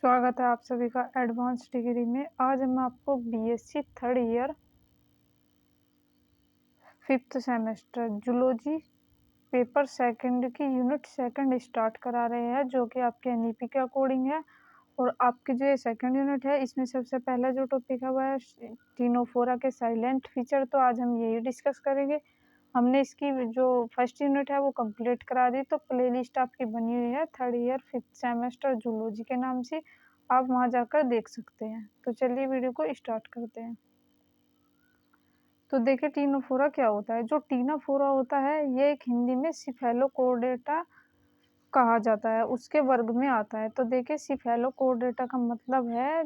स्वागत है आप सभी का एडवांस डिग्री में। आज मैं आपको BSc third year 5th semester zoology paper second की यूनिट सेकंड स्टार्ट करा रहे हैं, जो कि आपके एनईपी के अकॉर्डिंग है। और आपकी जो ये सेकंड यूनिट है, इसमें सबसे पहला जो टॉपिक है वह है टीनोफोरा के साइलेंट फीचर। तो आज हम यही डिस्कस करेंगे। हमने इसकी जो फर्स्ट यूनिट है वो कंप्लीट करा दी, तो प्लेलिस्ट आपकी बनी हुई है third year 5th semester zoology के नाम से, आप वहां जाकर देख सकते हैं। तो चलिए वीडियो को स्टार्ट करते हैं। तो देखिए टीनोफोरा क्या होता है। जो टीनोफोरा होता है ये एक हिंदी में सिफेलोकोर्डेटा कहा जाता है, उसके वर्ग में आता है। तो देखिए सिफेलोकोर्डेटा का मतलब है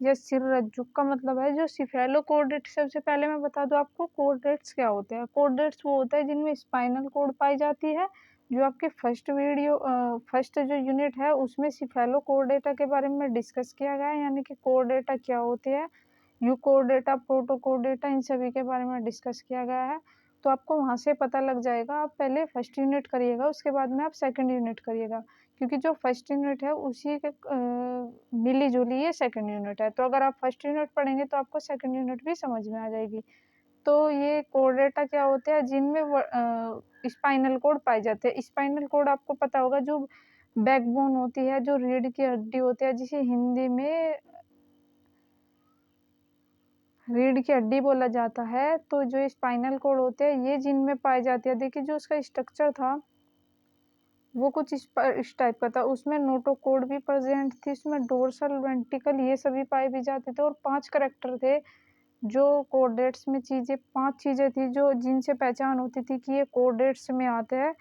यह सिर रज्जु का मतलब है। जो सिफेलोकोर्डेट, सबसे पहले मैं बता दूं आपको कोर्डेट्स क्या होते हैं। कोर्डेट्स वो होता है जिनमें स्पाइनल कोड पाई जाती है। जो आपके फर्स्ट जो यूनिट है उसमें सिफेलोकोर्डेटा के बारे में डिस्कस किया गया है, यानी कि कोर्डेटा क्या होते हैं, यूकोर्डेटा, प्रोटोकोर्डेटा, इन सभी के बारे में डिस्कस किया गया है। तो आपको वहां से पता लग जाएगा। आप पहले फर्स्ट यूनिट करिएगा, उसके बाद में आप सेकंड यूनिट करिएगा, क्योंकि जो फर्स्ट यूनिट है उसी के मिली जुली ये सेकंड यूनिट है। तो अगर आप फर्स्ट यूनिट पढ़ेंगे तो आपको सेकंड यूनिट भी समझ में आ जाएगी। तो ये कोर्डेटा क्या होते हैं जिनमें स्पाइनल कोड पाए जाते हैं। स्पाइनल कोड आपको पता होगा, जो बैकबोन होती है, जो रीढ़ की हड्डी होती है, जिसे हिंदी में रीढ़ की हड्डी बोला जाता है। तो जो स्पाइनल कोड होते हैं ये जिनमें पाए जाते हैं। देखिए जो उसका स्ट्रक्चर था वो कुछ इस टाइप का था। उसमें नोटोकोड भी प्रेजेंट थी, उसमें डोर्सल, वेंट्रिकल, ये सभी पाए भी जाते थे। और 5 करैक्टर थे जो कोर्डेट्स में, 5 चीजें थी जो जिनसे पहचान होती थी कि ये कोर्डेट्स में आते हैं।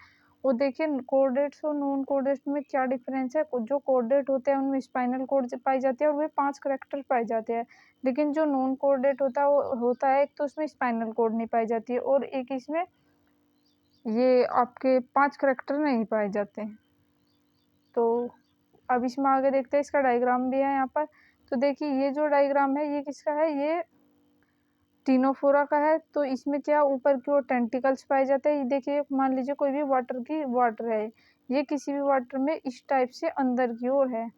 वो देखिए कोर्डेट्स और नॉन कोर्डेट्स में क्या डिफरेंस है। जो कोर्डेट होते हैं उनमें स्पाइनल कोड पाई जाती है और वे 5 करैक्टर पाए जाते हैं। लेकिन जो नॉन कोर्डेट होता है वो होता है, एक तो उसमें स्पाइनल कोड नहीं पाई जाती है और एक इसमें ये आपके 5 करैक्टर नहीं पाए जाते हैं। तो अब इसमें आगे देखते हैं, इसका डायग्राम भी है यहाँ पर। तो देखिए ये जो डायग्राम है ये किसका है, ये टीनोफोरा का है। तो इसमें क्या ऊपर की ओर टेंटिकल्स पाए जाते हैं। ये देखिए मान लीजिए कोई भी वाटर है, ये किसी भी वाटर में इस टाइप से अंदर की ओर है।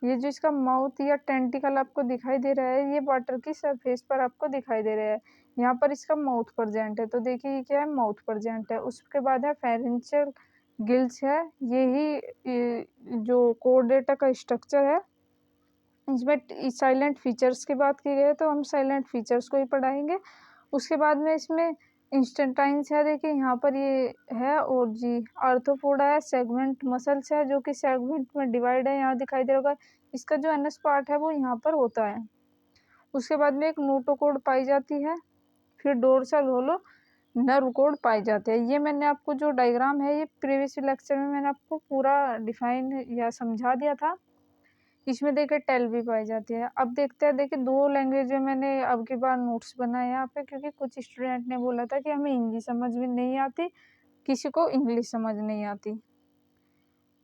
ये जो इसका माउथ या टेंटिकल आपको दिखाई दे रहा है, ये वाटर की सरफेस पर आपको दिखाई दे रहा है। यहाँ पर इसका माउथ प्रेजेंट है। तो देखिए ये क्या है, माउथ प्रेजेंट है। उसके बाद है फेरेंशियल गिल्स है। यही जो कोर्डेटा का स्ट्रक्चर है। इसमें साइलेंट फीचर्स की बात की गई है तो हम साइलेंट फीचर्स को ही पढ़ाएंगे। उसके बाद में इसमें इंस्टेंटाइन्स है। देखिए यहाँ पर ये है। और जी आर्थ्रोपोडा है, सेगमेंट मसल्स है जो कि सेगमेंट में डिवाइड है, यहाँ दिखाई दे रहा होगा। इसका जो एनस पार्ट है वो यहाँ पर होता है। उसके बाद में एक नोटोकोड पाई जाती है, फिर डोर्सल होलो नर्व कोड पाए जाते हैं। ये मैंने आपको जो डायग्राम है ये प्रीवियस लेक्चर में मैंने आपको पूरा डिफाइन या समझा दिया था। इसमें देखिए टेल भी पाई जाती है। अब देखते हैं, देखिए 2 लैंग्वेज में मैंने अब की बार नोट्स बनाए हैं यहाँ पे, क्योंकि कुछ स्टूडेंट ने बोला था कि हमें हिंदी समझ में नहीं आती, किसी को इंग्लिश समझ नहीं आती।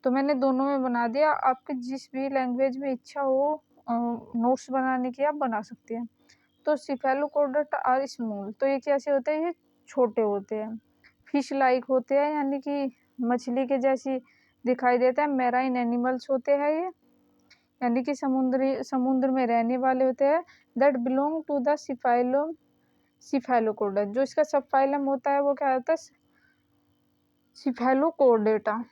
तो मैंने दोनों में बना दिया। आपके जिस भी लैंग्वेज में इच्छा हो नोट्स बनाने की, आप बना सकते हैं। तो सिफेलोकोडट आर स्मॉल, तो ये कैसे होते हैं, ये छोटे होते हैं, फिश लाइक होते हैं, यानी कि मछली के जैसी दिखाई देता है। मैराइन एनिमल्स होते हैं ये, यानी कि समुद्र में रहने वाले होते हैं। That belong to the cephalochorda. जो इसका सब फाइलम होता है वो क्या होता है, cephalochordata.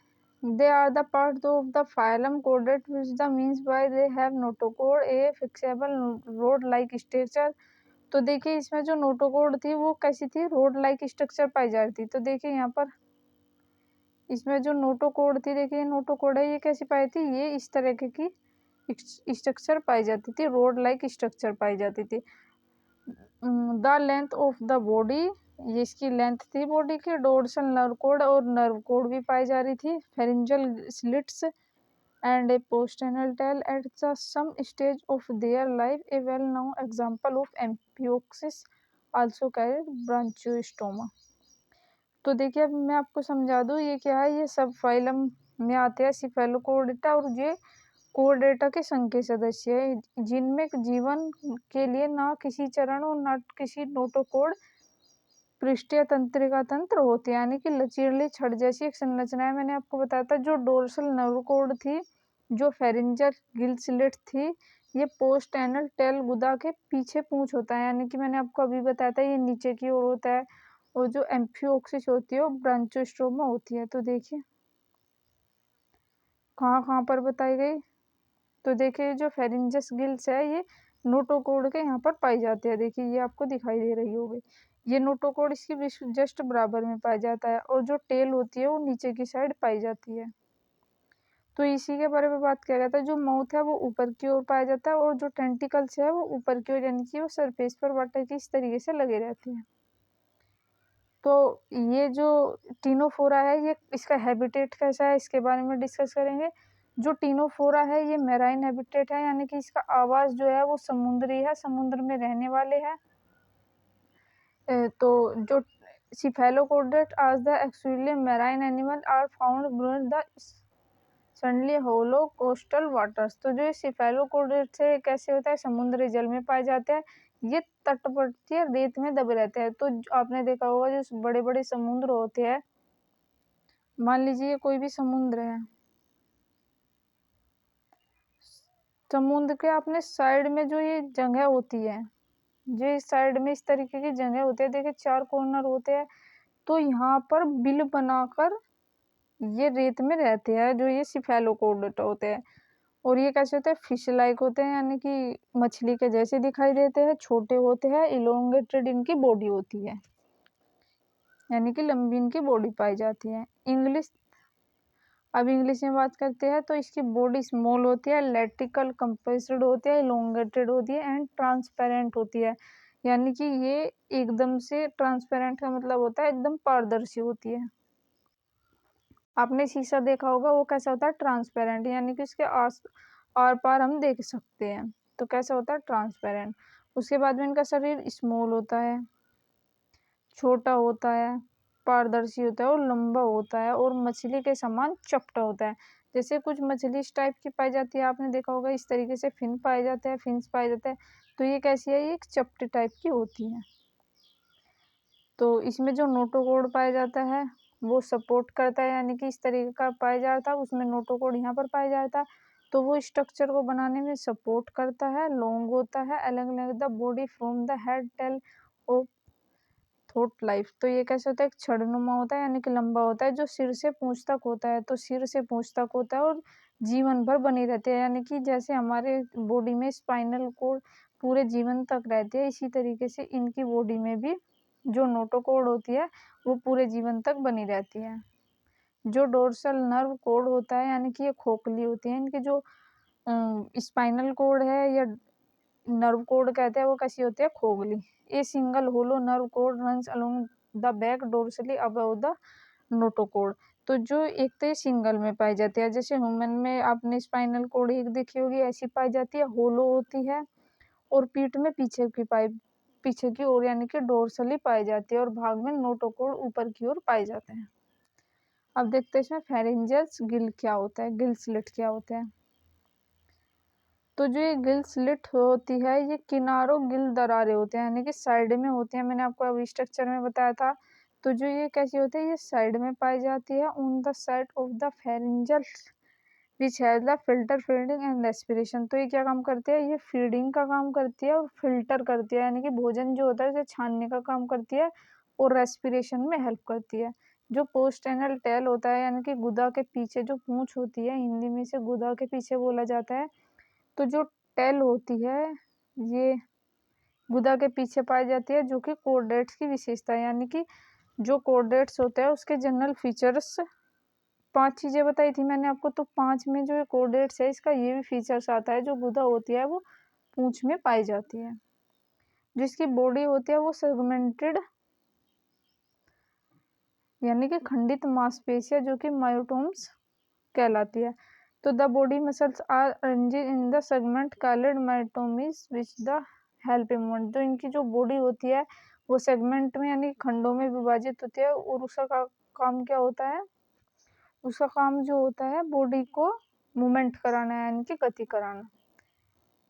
They are the part of the phylum कोडेट which the means by they have notochord a flexible rod like structure. तो देखिए इसमें जो नोटोकोड थी वो कैसी थी, रोड लाइक स्ट्रक्चर पाई जा रही थी। तो देखिए यहाँ पर इसमें जो नोटोकोड थी, देखिए नोटोकोड है, ये कैसी पाई थी, ये इस तरह की स्ट्रक्चर पाई जाती थी, रोड लाइक स्ट्रक्चर पाई जाती थी। The length of the body, ये इसकी लेंथ थी बॉडी की। डोर्सल नर्व कोड, और नर्व कोड भी पाई जा रही थी। Pharyngeal slits and a postanal tail at the some stage of their life. A well known example of amphioxus also called branchiostoma. तो देखिए अब मैं आपको समझा दूं ये क्या है। ये सब फाइलम में आते हैं सिफेलोकोडेटा, और ये कोर्डेटा के संघ के सदस्य है, जिनमें जीवन के लिए ना किसी चरण और ना किसी नोटोकोड पृष्ठीय तंत्रिका तंत्र होते हैं, यानी कि लचीली छड़ जैसी एक संरचना है। मैंने आपको बताया था जो डोर्सल नर्व कोड थी जो फेरिंजल गिल स्लिट थी, ये पोस्ट एनल टेल गुदा के पीछे पूंछ होता है, यानी कि मैंने आपको अभी बताया था ये नीचे की ओर होता है, और जो एम्फियोक्सिस होती है वो ब्रांचोस्टोमा होती है। तो देखिए कहाँ कहाँ पर बताई गई। तो देखिए जो फेरिंजस गिल्स है ये नोटोकोड के यहाँ पर पाई जाती है। देखिए ये आपको दिखाई दे रही होगी, ये नोटोकोड इसकी जस्ट बराबर में पाया जाता है, और जो टेल होती है वो नीचे की साइड पाई जाती है। तो इसी के बारे में बात किया गया था। जो माउथ है वो ऊपर की ओर पाया जाता है, और जो टेंटिकल्स है वो ऊपर की ओर, यानी कि वो सरफेस पर वाटर की इस तरीके से लगे रहते हैं। तो ये जो टीनोफोरा है ये इसका हैबिटेट कैसा है इसके बारे में डिस्कस करेंगे। जो टीनोफोरा है ये मैराइन हैबिटेट है, यानी कि इसका आवास जो है वो समुद्री है, समुद्र में रहने वाले हैं। तो जो सिफेलोपोडेट आज the actually marine animal are found belong the suddenly hollow coastal waters. तो जो सिफेलोपोडेट है कैसे होता है, समुद्री जल में पाए जाते हैं, ये तटवर्तीय रेत में दबे रहते हैं। तो आपने देखा होगा जो बड़े बड़े समुद्र होते हैं, मान लीजिए कोई भी समुद्र है, समुद्र के अपने साइड में जो ये जगह होती है, जो इस साइड में इस तरीके की जगह होती है, देखिए 4 कॉर्नर होते हैं, तो यहाँ पर बिल बनाकर ये रेत में रहते हैं, जो ये सिफेलोपोडेट होते हैं। और ये कैसे होते हैं, फिश लाइक होते हैं, यानी कि मछली के जैसे दिखाई देते हैं, छोटे होते हैं, इलोंगेटेड इनकी बॉडी होती है, यानी कि लंबी इनकी बॉडी पाई जाती है। अब इंग्लिश में बात करते हैं, तो इसकी बॉडी स्मॉल होती है, लेटिकल कंप्रेस्ड होती है, इलोंगेटेड होती है एंड ट्रांसपेरेंट होती है, यानी कि ये एकदम से ट्रांसपेरेंट का मतलब होता है एकदम पारदर्शी होती है। आपने शीशा देखा होगा, वो कैसा होता है, ट्रांसपेरेंट, यानी कि इसके आर पार हम देख सकते हैं। तो कैसा होता है, ट्रांसपेरेंट। उसके बाद में इनका शरीर स्मॉल होता है, छोटा होता है, पारदर्शी होता है और लंबा होता है, और मछली के समान चपटा होता है। जैसे कुछ मछली इस टाइप की पाई जाती है, आपने देखा होगा इस तरीके से फिन पाए जाते हैं, फिन्स पाए जाते हैं। तो ये कैसी है, ये एक चपटे टाइप की होती है। तो इसमें जो नोटोकोड पाया जाता है वो सपोर्ट करता है, यानी कि इस तरीके का पाया जाता है, उसमें नोटोकोड यहाँ पर पाया जाता है, तो वो स्ट्रक्चर को बनाने में सपोर्ट करता है। लॉन्ग होता है, अलग अलग the body from the head tail of thought life. तो ये कैसे होता है, एक छड़नुमा होता है, यानी कि लंबा होता है, जो सिर से पूंछ तक होता है। तो सिर से पूंछ तक होता है और जीवन भर बनी रहती है, यानी कि जैसे हमारे बॉडी में स्पाइनल कोड पूरे जीवन तक रहती है, इसी तरीके से इनकी बॉडी में भी जो नोटोकोड होती है वो पूरे जीवन तक बनी रहती है। जो डोर्सल नर्व कोड होता है, यानी कि ये खोखली होती है, इनके जो स्पाइनल कोड है या नर्व कोड कहते हैं, वो कैसी होती है, खोखली। A single hollow nerve cord runs along the back dorsally above the notochord. तो जो एक तो ये सिंगल में पाई जाती है, जैसे ह्यूमन में आपने स्पाइनल कोड एक देखी होगी, ऐसी पाई जाती है, होलो होती है, और पीठ में पीछे की ओर, यानी कि डोर्सली पाई जाती है, और भाग में नोटोकोड ऊपर की ओर पाए जाते हैं। अब देखते हैं इसमें फेरिंजियल्स गिल क्या होता है, गिल स्लिट क्या होता है। तो जो ये गिल स्लिट होती है, ये किनारों गिल दरारें होते हैं, यानी कि साइड में होती हैं, मैंने आपको अभी स्ट्रक्चर में बताया था। तो जो ये कैसी होती है, ये साइड में पाई जाती है, on the side of the pharyngeal which has the filter feeding and respiration. तो ये क्या काम करती है, ये फीडिंग का काम करती है और फिल्टर करती है, यानी कि भोजन जो होता है उसे छानने का काम करती है, और रेस्पिरेशन में हेल्प करती है। जो पोस्ट एनल टेल होता है, यानी कि गुदा के पीछे जो पूंछ होती है, हिंदी में इसे गुदा के पीछे बोला जाता है। तो जो टेल होती है ये गुदा के पीछे पाई जाती है, जो कि कोर्डेट्स की विशेषता है, यानी कि जो कोर्डेट्स होते हैं उसके जनरल फीचर्स 5 चीज़ें बताई थी मैंने आपको। तो 5 में जो कोर्डेट्स है इसका ये भी फीचर्स आता है, जो गुदा होती है वो पूंछ में पाई जाती है। जिसकी बॉडी होती है वो सेगमेंटेड, यानी कि खंडित मांसपेशियां, जो कि मायोटोम्स कहलाती है। तो the body muscles are arranged in the segment called myotomes which the help movement. जो इनकी जो बॉडी होती है वो सेगमेंट में, यानी खंडों में विभाजित होती है, और उसका काम क्या होता है, उसका काम जो होता है बॉडी को मूवमेंट कराना है, यानी कि गति कराना।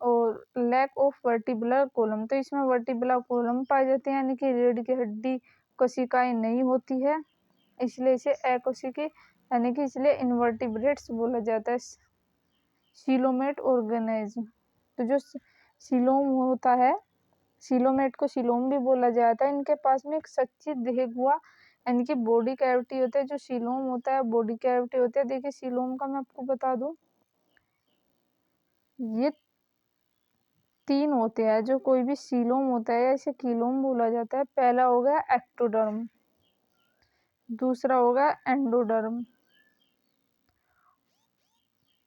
और लैक ऑफ वर्टिब्रल कॉलम, तो इसमें वर्टिब्रल कॉलम पाए जाते हैं, यानी कि रीढ़ की हड्डी कोशिकाएं नहीं होती है, इसलिए इसे अकोशिकी, यानी कि इसलिए इनवर्टिब्रेट्स बोला जाता है। Coelomate organism. तो जो सीलोम होता है, सीलोमेट को सीलोम भी बोला जाता है, इनके पास में एक सच्ची देह हुआ यानी कि बॉडी कैविटी होता है। जो सीलोम होता है बॉडी कैविटी होता है। देखिए सीलोम का मैं आपको बता दूं, ये 3 होते हैं। जो कोई भी सीलोम होता है इसे कीलोम बोला जाता है। पहला हो गया एक्टोडर्म, दूसरा होगा एंडोडर्म।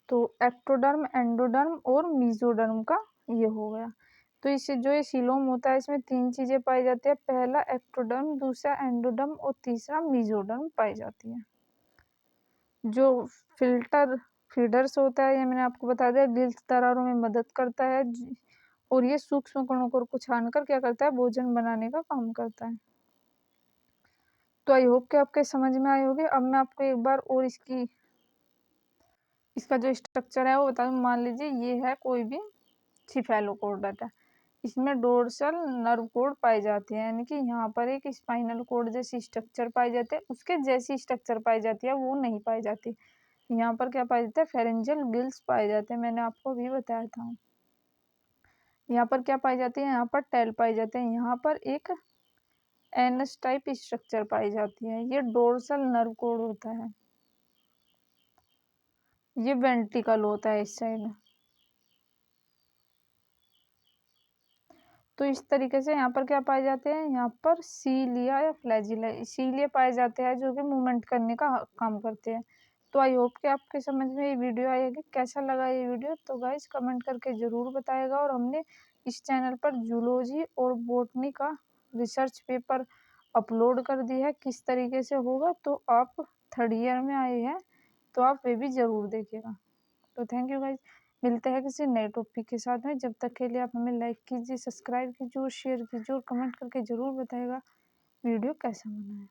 तो एक्टोडर्म, एंडोडर्म और मीजोडर्म का ये हो गया। तो इसे जो ये सीलोम होता है इसमें 3 चीजें पाई जाती है। पहला एक्टोडर्म, दूसरा एंडोडर्म और तीसरा मीजोडर्म पाई जाती है। जो फिल्टर फीडर्स होता है, ये मैंने आपको बता दिया, गिल्स दरारों में मदद करता है और ये सूक्ष्म कणों को छानकर क्या करता है, भोजन बनाने का काम करता है। तो आई होप कि आपके समझ में आई होगी। अब मैं आपको एक बार और इसका जो स्ट्रक्चर है वो बता दूं। मान लीजिए ये है कोई भी सिफेलोकॉर्डेटा, इसमें डोर्सल नर्व कोड पाई जाती है, यानी कि यहाँ पर एक स्पाइनल कोड जैसी स्ट्रक्चर पाई जाती है, उसके जैसी स्ट्रक्चर पाई जाती है वो नहीं पाई जाती। यहाँ पर क्या पाई जाता है, फेरेंजियल गिल्स पाए जाते हैं, मैंने आपको अभी बताया था। यहाँ पर क्या पाई जाती है, यहाँ पर टेल पाई जाते हैं। यहाँ पर एक एनस टाइप स्ट्रक्चर पाई जाती है, ये डोर्सल नर्व कोड होता है। ये वेंट्रिकल होता है इस साइड। तो इस तरीके से यहाँ पर क्या पाए जाते हैं, यहाँ पर सीलिया या फ्लैजिला, सीलिया पाए जाते हैं जो कि मूवमेंट करने का काम करते हैं। तो आई होप कि आपके समझ में ये वीडियो आएगी। कैसा लगा ये वीडियो तो गाइस कमेंट करके ज़रूर बताएगा। और हमने इस चैनल पर जूलॉजी और बॉटनी का रिसर्च पेपर अपलोड कर दिया है, किस तरीके से होगा। तो आप 3rd ईयर में आए हैं तो आप वे भी ज़रूर देखिएगा। तो थैंक यू गाइज, मिलते हैं किसी नए टॉपिक के साथ में। जब तक के लिए आप हमें लाइक कीजिए, सब्सक्राइब कीजिए और शेयर कीजिए और कमेंट करके ज़रूर बताइएगा वीडियो कैसा बना है।